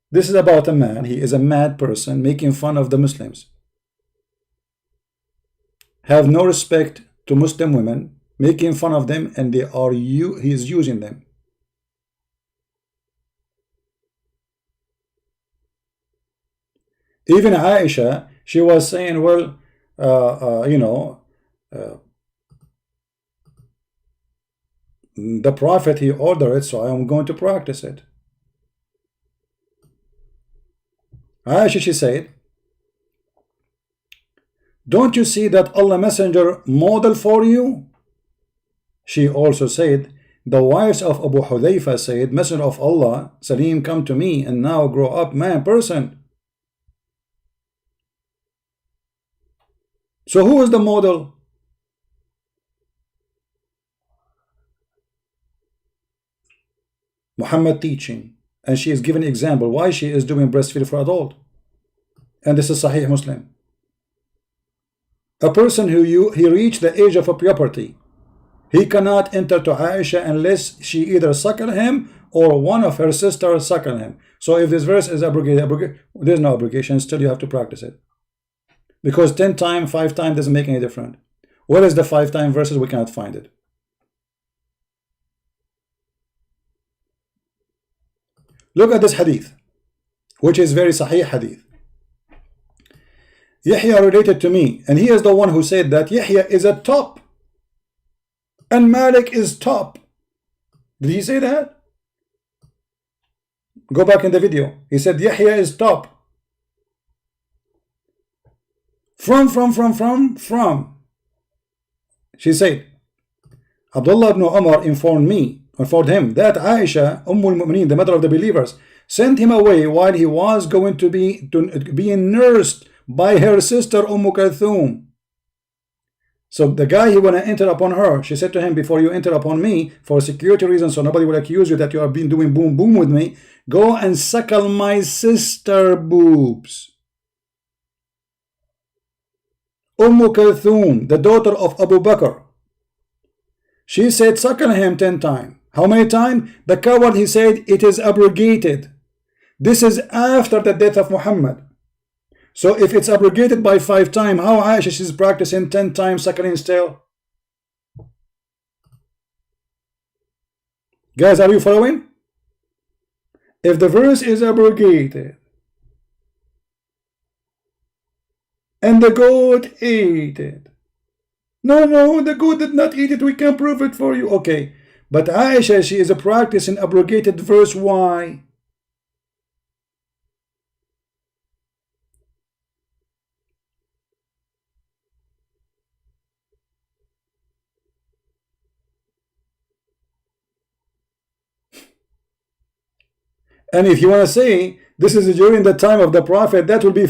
Speaker 1: This is about a man. He is a mad person making fun of the Muslims. Have no respect to Muslim women, making fun of them, and he is using them. Even Aisha, she was saying, well, the Prophet, he ordered it, so I'm going to practice it. Aisha, she said, don't you see that Allah Messenger model for you? She also said, the wives of Abu Hudayfa said, Messenger of Allah, Salim, come to me, and now grow up man person. So who is the model? Muhammad teaching. and she is giving an example why she is doing breastfeeding for adult. And this is Sahih Muslim. A person he reached the age of puberty, he cannot enter to Aisha unless she either suckle him or one of her sisters suckle him. So if this verse is abrogated, there's no abrogation, still you have to practice it. Because 10 times, 5 times doesn't make any difference. Where is the 5 times verses? We cannot find it. Look at this hadith, which is very Sahih hadith. Yahya related to me, and he is the one who said that Yahya is a top and Malik is top. Did he say that? Go back in the video. He said Yahya is top. From. She said, Abdullah ibn Umar informed him that Aisha, al-Mu'mineen, the mother of the believers, sent him away while he was going to be nursed by her sister Kulthum. So the guy, he wanna enter upon her. She said to him, before you enter upon me, for security reasons, so nobody will accuse you that you have been doing boom boom with me, go and suckle my sister boobs. Kulthum, the daughter of Abu Bakr. She said, suckle him 10 times. How many times? The coward, he said, it is abrogated. This is after the death of Muhammad. So if it's abrogated by 5 times, how Aisha is practicing 10 times suckling still? Guys, are you following? If the verse is abrogated and the goat ate it. No, the goat did not eat it. We can prove it for you. Okay. But Aisha, she is a practicing abrogated verse. Why? And if you want to say this is during the time of the Prophet, that will be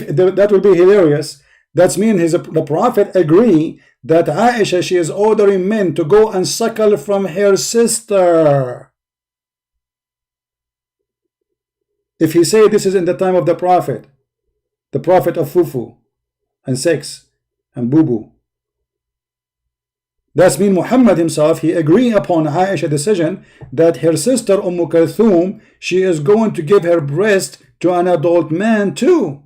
Speaker 1: hilarious. That's mean the Prophet agree that Aisha, she is ordering men to go and suckle from her sister. If he say this is in the time of the Prophet of Fufu and sex and boo-boo, that's mean Muhammad himself, he agree upon Aisha decision that her sister Kulthum, she is going to give her breast to an adult man too.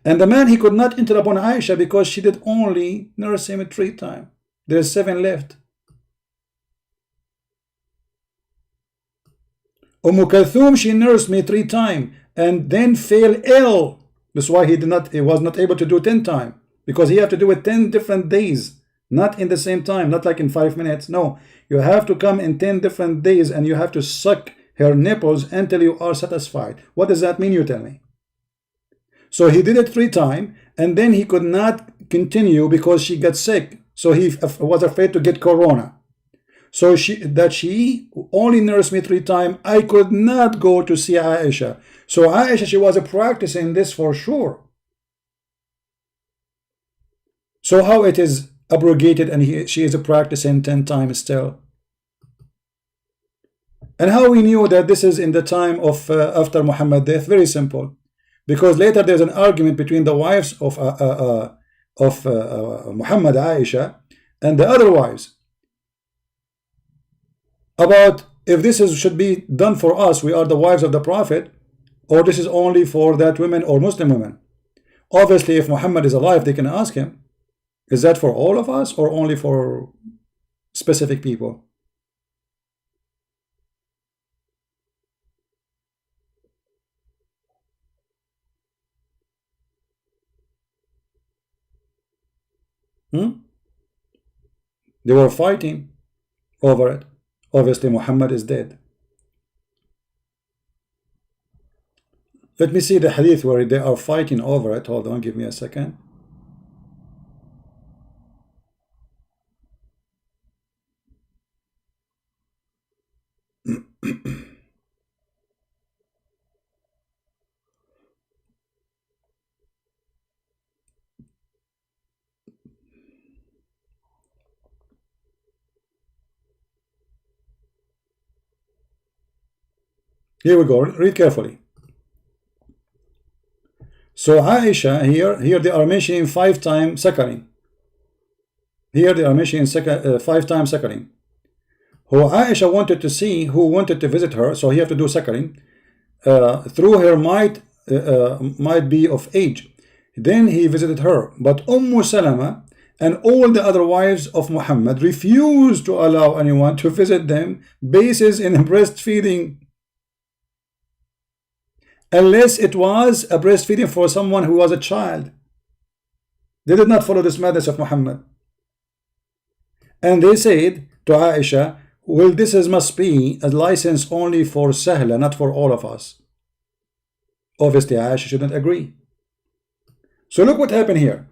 Speaker 1: And the man, he could not enter upon Aisha because she did only nurse him 3 times. There's 7 left. Kulthum, she nursed me 3 times and then fell ill. That's why he was not able to do 10 times, because he had to do it 10 different days, not in the same time, not like in 5 minutes. No, you have to come in 10 different days and you have to suck her nipples until you are satisfied. What does that mean, you tell me? So he did it 3 times and then he could not continue because she got sick. So he was afraid to get corona. So she only nursed me 3 times. I could not go to see Aisha. So Aisha, she was practicing this for sure. So how it is abrogated and she is practicing 10 times still? And how we knew that this is in the time of after Muhammad's death? Very simple. Because later there's an argument between the wives of Muhammad, Aisha, and the other wives about if this should be done for us, we are the wives of the Prophet, or this is only for that women or Muslim women. Obviously, if Muhammad is alive, they can ask him, is that for all of us or only for specific people? They were fighting over it. Obviously, Muhammad is dead. Let me see the hadith where they are fighting over it. Hold on, give me a second. Here we go. Read carefully. So Aisha, here they are mentioning 5 times sakarin. Here they are mentioning 5 times sakarin. Who Aisha wanted to see, who wanted to visit her, so he have to do sakarin. Through her might be of age. Then he visited her. But Salama and all the other wives of Muhammad refused to allow anyone to visit them basis in breastfeeding, unless it was a breastfeeding for someone who was a child. They did not follow this madness of Muhammad. And they said to Aisha, well, this must be a license only for Sahla, not for all of us. Obviously, Aisha shouldn't agree. So look what happened here.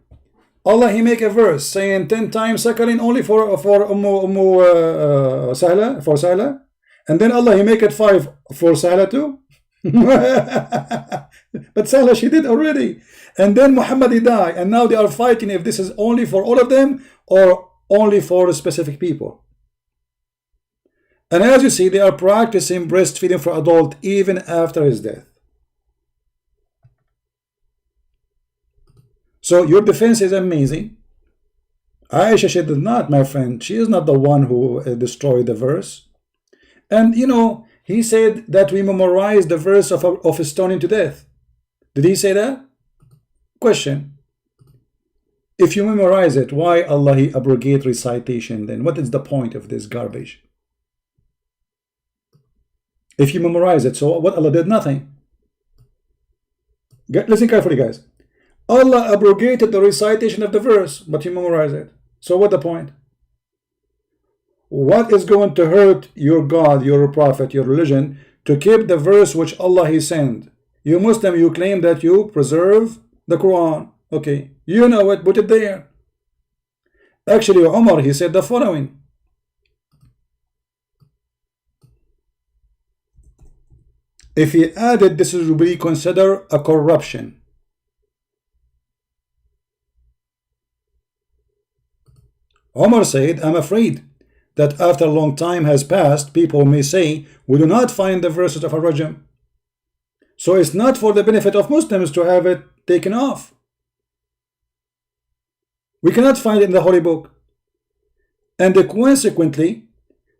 Speaker 1: Allah, he make a verse saying 10 times sakarin only for Sahla, for Sahla. And then Allah, he make it 5 for Sahla too. But Sahla, she did already. And then Muhammad, he died. And now they are fighting if this is only for all of them or only for specific people. And as you see, they are practicing breastfeeding for adult even after his death. So your defense is amazing. Aisha, she did not, my friend. She is not the one who destroyed the verse. And you know, he said that we memorize the verse of stoning to death. Did he say that? Question. If you memorize it, why Allah he abrogate recitation then? What is the point of this garbage? If you memorize it, so what? Allah did nothing. Listen carefully, guys. Allah abrogated the recitation of the verse, but you memorize it. So what the point? What is going to hurt your God, your prophet, your religion, to keep the verse which Allah he sent? You Muslim, you claim that you preserve the Quran. Okay, you know it, put it there. Actually, Umar, he said the following. If he added, this will be considered a corruption. Umar said, I'm afraid that after a long time has passed, people may say, we do not find the verses of Ar-Rajm. So it's not for the benefit of Muslims to have it taken off. We cannot find it in the Holy Book. And consequently,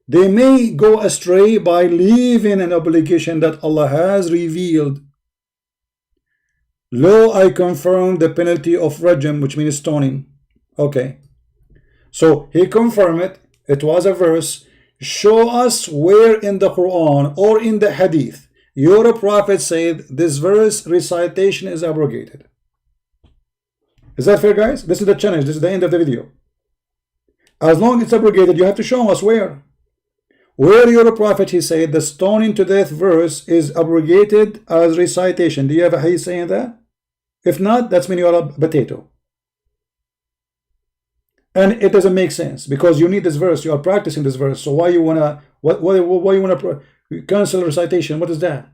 Speaker 1: they may go astray by leaving an obligation that Allah has revealed. Lo, I confirm the penalty of Rajm, which means stoning. Okay. So he confirmed it. It was a verse. Show us where in the Quran or in the Hadith your prophet said this verse recitation is abrogated. Is that fair, guys? This is the challenge. This is the end of the video. As long as it's abrogated, you have to show us where. Where your prophet, he said, the stoning to death verse is abrogated as recitation. Do you have a hadith saying that? If not, that's when you are a potato. And it doesn't make sense because you need this verse. You are practicing this verse. So why you wanna why you wanna cancel recitation? What is that?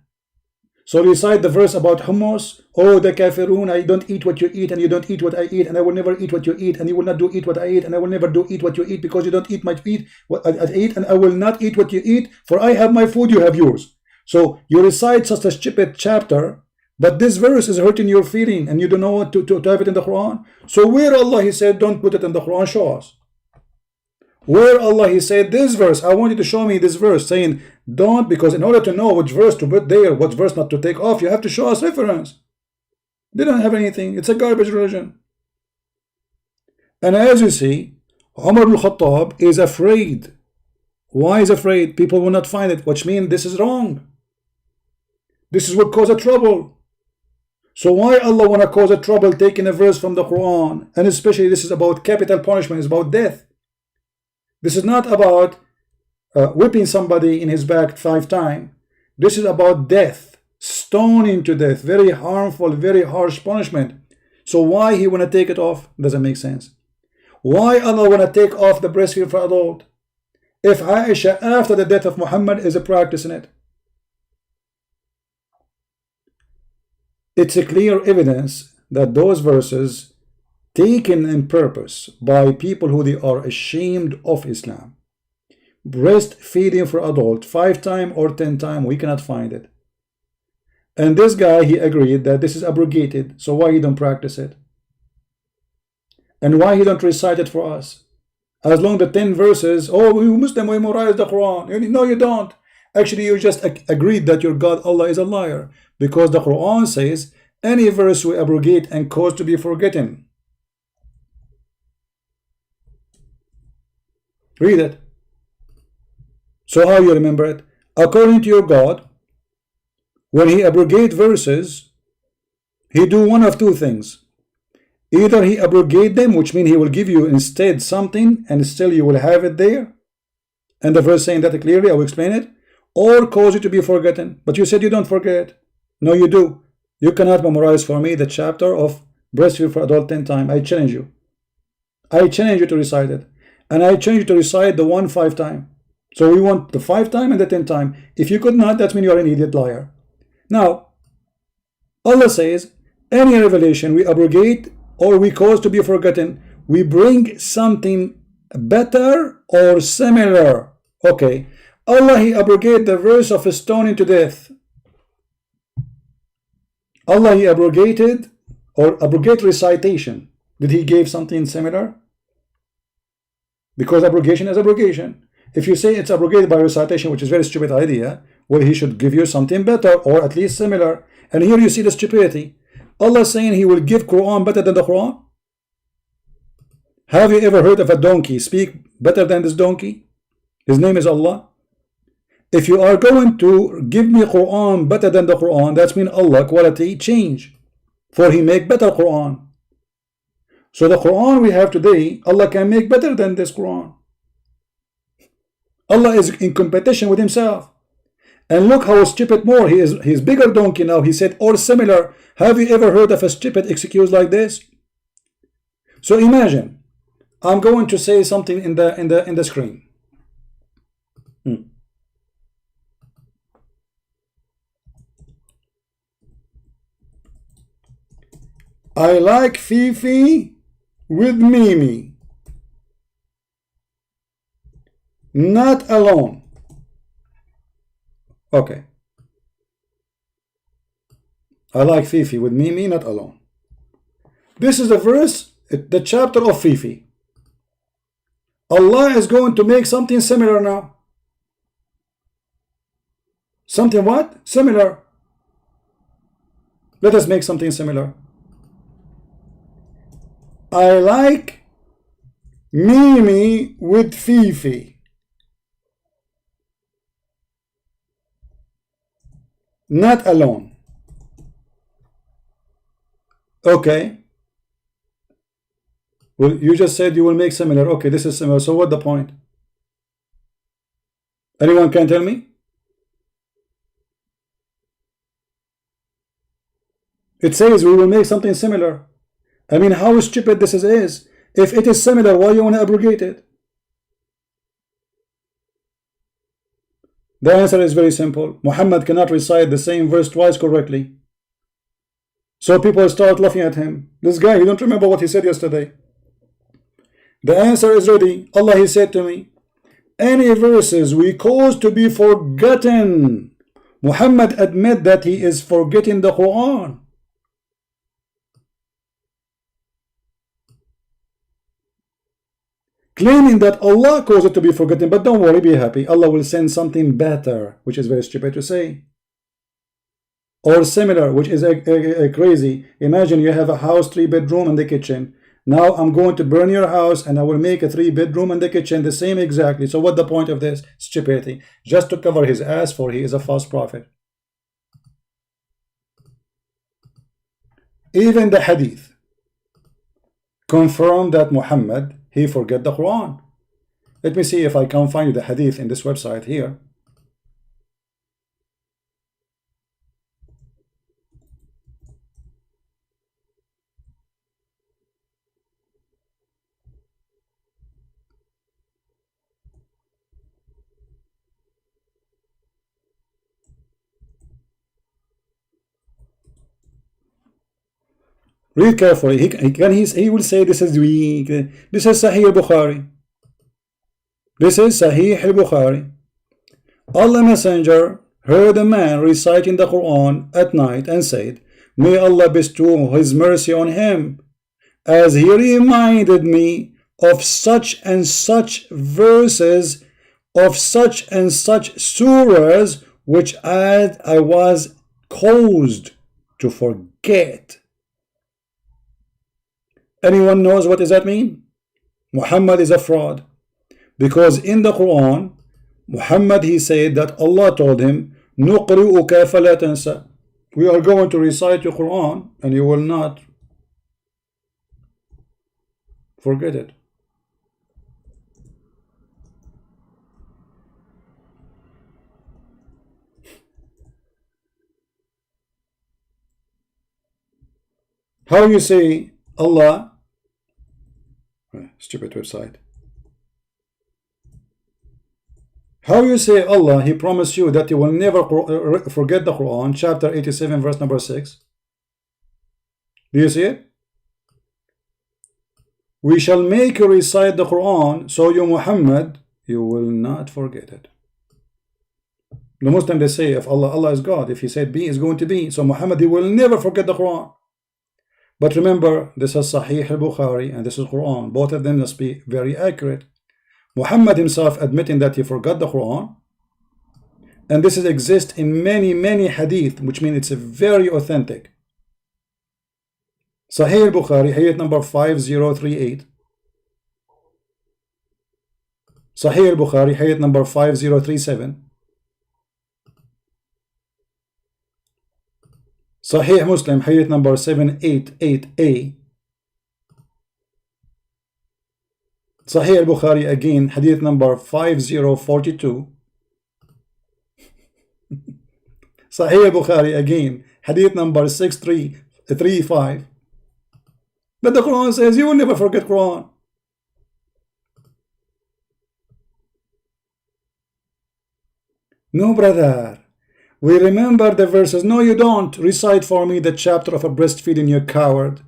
Speaker 1: So recite the verse about hummus. Oh, the kafirun, I don't eat what you eat, and you don't eat what I eat, and I will never eat what you eat, and you will not do eat what I eat, and I will never do eat what you eat, because you don't eat my eat what I eat, and I will not eat what you eat, for I have my food, you have yours. So you recite such a stupid chapter, but this verse is hurting your feeling, and you don't know what to have it in the Quran. So where Allah he said don't put it in the Quran, show us. Where Allah he said this verse, I want you to show me this verse saying don't, because in order to know which verse to put there, what verse not to take off, you have to show us reference. They don't have anything. It's a garbage religion. And as you see, Umar al-Khattab is afraid. Why is afraid? People will not find it, which means this is wrong. This is what cause a trouble. So why Allah want to cause a trouble taking a verse from the Quran? And especially this is about capital punishment, it's about death. This is not about whipping somebody in his back 5 times. This is about death, stoning to death, very harmful, very harsh punishment. So why he want to take it off? Doesn't make sense. Why Allah want to take off the breastfeeding for adult? If Aisha after the death of Muhammad is a practice in it. It's a clear evidence that those verses taken in purpose by people who they are ashamed of Islam. Breastfeeding for adult 5 times or 10 times, we cannot find it. And this guy, he agreed that this is abrogated, so why he don't practice it? And why he don't recite it for us? As long the 10 verses, oh, we Muslim, we memorize the Quran. No, you don't. Actually, you just agreed that your God, Allah, is a liar. Because the Quran says, any verse we abrogate and cause to be forgotten. Read it. So how you remember it? According to your God, when he abrogate verses, he do one of two things. Either he abrogate them, which means he will give you instead something, and still you will have it there. And the verse saying that clearly, I will explain it. Or cause it to be forgotten. But you said you don't forget. No, you do. You cannot memorize for me the chapter of breastfeed for adult 10 times. I challenge you. I challenge you to recite it. And I challenge you to recite the 1 5 times. So we want the 5 times and the 10 times. If you could not, that means you are an idiot liar. Now, Allah says, any revelation we abrogate or we cause to be forgotten, we bring something better or similar. Okay. Allah, he abrogated the verse of stoning to death. Allah, he abrogated or abrogate recitation. Did he give something similar? Because abrogation is abrogation. If you say it's abrogated by recitation, which is a very stupid idea, well, he should give you something better or at least similar. And here you see the stupidity. Allah saying he will give Quran better than the Quran. Have you ever heard of a donkey speak better than this donkey? His name is Allah. If you are going to give me Quran better than the Quran, that means Allah quality change. For he make better Quran. So the Quran we have today, Allah can make better than this Quran. Allah is in competition with himself. And look how stupid more. He's bigger donkey now. He said, or similar. Have you ever heard of a stupid excuse like this? So imagine, I'm going to say something in the screen. I like Fifi with Mimi, not alone. Okay. I like Fifi with Mimi, not alone. This is the verse, the chapter of Fifi. Allah is going to make something similar now. Something what? Similar. Let us make something similar. I like Mimi with Fifi, not alone. Okay. Well, you just said you will make similar. Okay, this is similar. So what the point? Anyone can tell me? It says we will make something similar. I mean, how stupid this is. If it is similar, why you want to abrogate it? The answer is very simple. Muhammad cannot recite the same verse twice correctly. So people start laughing at him. This guy, you don't remember what he said yesterday. The answer is ready. Allah, he said to me, any verses we cause to be forgotten. Muhammad admit that he is forgetting the Quran. Claiming that Allah caused it to be forgotten, but don't worry, be happy. Allah will send something better, which is very stupid to say. Or similar, which is crazy. Imagine you have a house, 3-bedroom and the kitchen. Now I'm going to burn your house and I will make a 3-bedroom and the kitchen the same exactly. So what the point of this? Stupidity. Just to cover his ass, for he is a false prophet. Even the hadith confirmed that Muhammad, he forget the Quran. Let me see if I can find you the hadith in this website here. Read carefully. He will say this is weak. This is Sahih al-Bukhari. This is Sahih al-Bukhari. Allah Messenger heard a man reciting the Quran at night and said, may Allah bestow His mercy on him, as he reminded me of such and such verses, of such and such surahs, which I was caused to forget. Anyone knows what does that mean? Muhammad is a fraud, because in the Quran, Muhammad, he said that Allah told him, نُقْرِئُكَ فَلَا تَنْسَى, we are going to recite your Quran and you will not forget it. How you say Allah? Stupid website. How you say Allah, He promised you that He will never forget the Quran, chapter 87, verse number 6. Do you see it? We shall make you recite the Quran, so you Muhammad, you will not forget it. The Muslims, they say, if Allah is God, if He said be, is going to be. So Muhammad, he will never forget the Quran. But remember, this is Sahih al-Bukhari and this is Quran. Both of them must be very accurate. Muhammad himself admitting that he forgot the Quran, and this exists in many hadith, which means it's very authentic. Sahih al-Bukhari, hadith number 5038. Sahih al-Bukhari, hadith number 5037. Sahih Muslim, hadith number 788a. Sahih al-Bukhari again, hadith number 5042. Sahih al-Bukhari again, hadith number 6335. But the Quran says you will never forget Quran. No, brother. We remember the verses. No, you don't. Recite for me the chapter of a breastfeeding, you coward.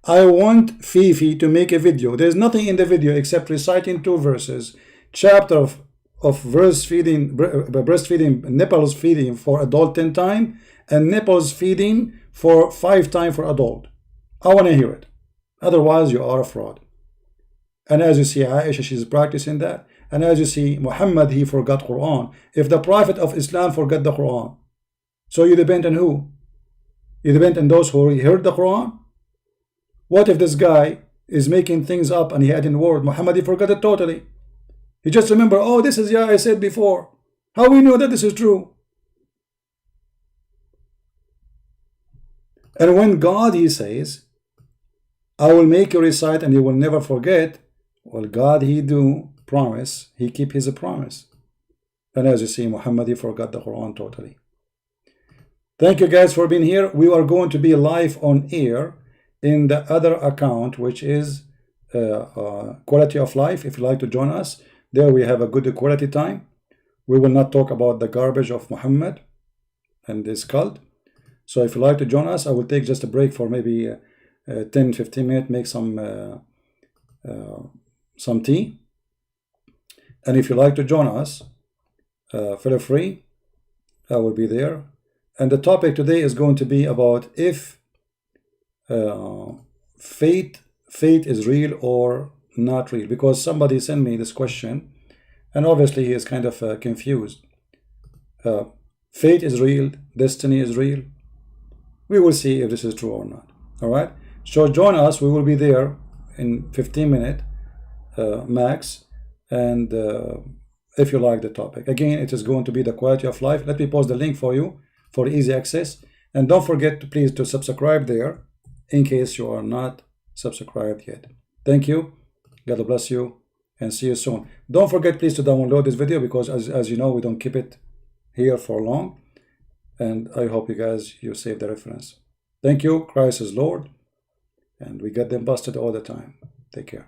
Speaker 1: I want Fifi to make a video. There's nothing in the video except reciting 2 verses. Chapter of breastfeeding, nipples feeding for adult 10 times, and nipples feeding for 5 times for adult. I want to hear it. Otherwise, you are a fraud. And as you see, Aisha, she's practicing that. And as you see, Muhammad, he forgot Quran. If the Prophet of Islam forgot the Quran, so you depend on who? You depend on those who heard the Quran? What if this guy is making things up and he had in word? Muhammad, he forgot it totally. He just remember, oh, this is, yeah, I said before. How we know that this is true? And when God, he says, I will make you recite and you will never forget. Well, God, he do promise, he keep his promise. And as you see, Muhammad, he forgot the Quran totally. Thank you guys for being here. We are going to be live on air in the other account, which is Quality of Life. If you like to join us, there we have a good quality time. We will not talk about the garbage of Muhammad and this cult. So if you like to join us, I will take just a break for maybe 10-15 minutes, make some tea. And if you like to join us, feel free. I will be there. And the topic today is going to be about if fate is real or not real. Because somebody sent me this question, and obviously he is kind of confused. Fate is real, destiny is real. We will see if this is true or not. All right. So join us. We will be there in 15 minutes max. And if you like the topic, again, it is going to be the quality of life. Let me post the link for you for easy access. And don't forget to please to subscribe there in case you are not subscribed yet. Thank you. God bless you and see you soon. Don't forget please to download this video, because as you know, we don't keep it here for long. And I hope you guys, you save the reference. Thank you. Christ is Lord. And we get them busted all the time. Take care.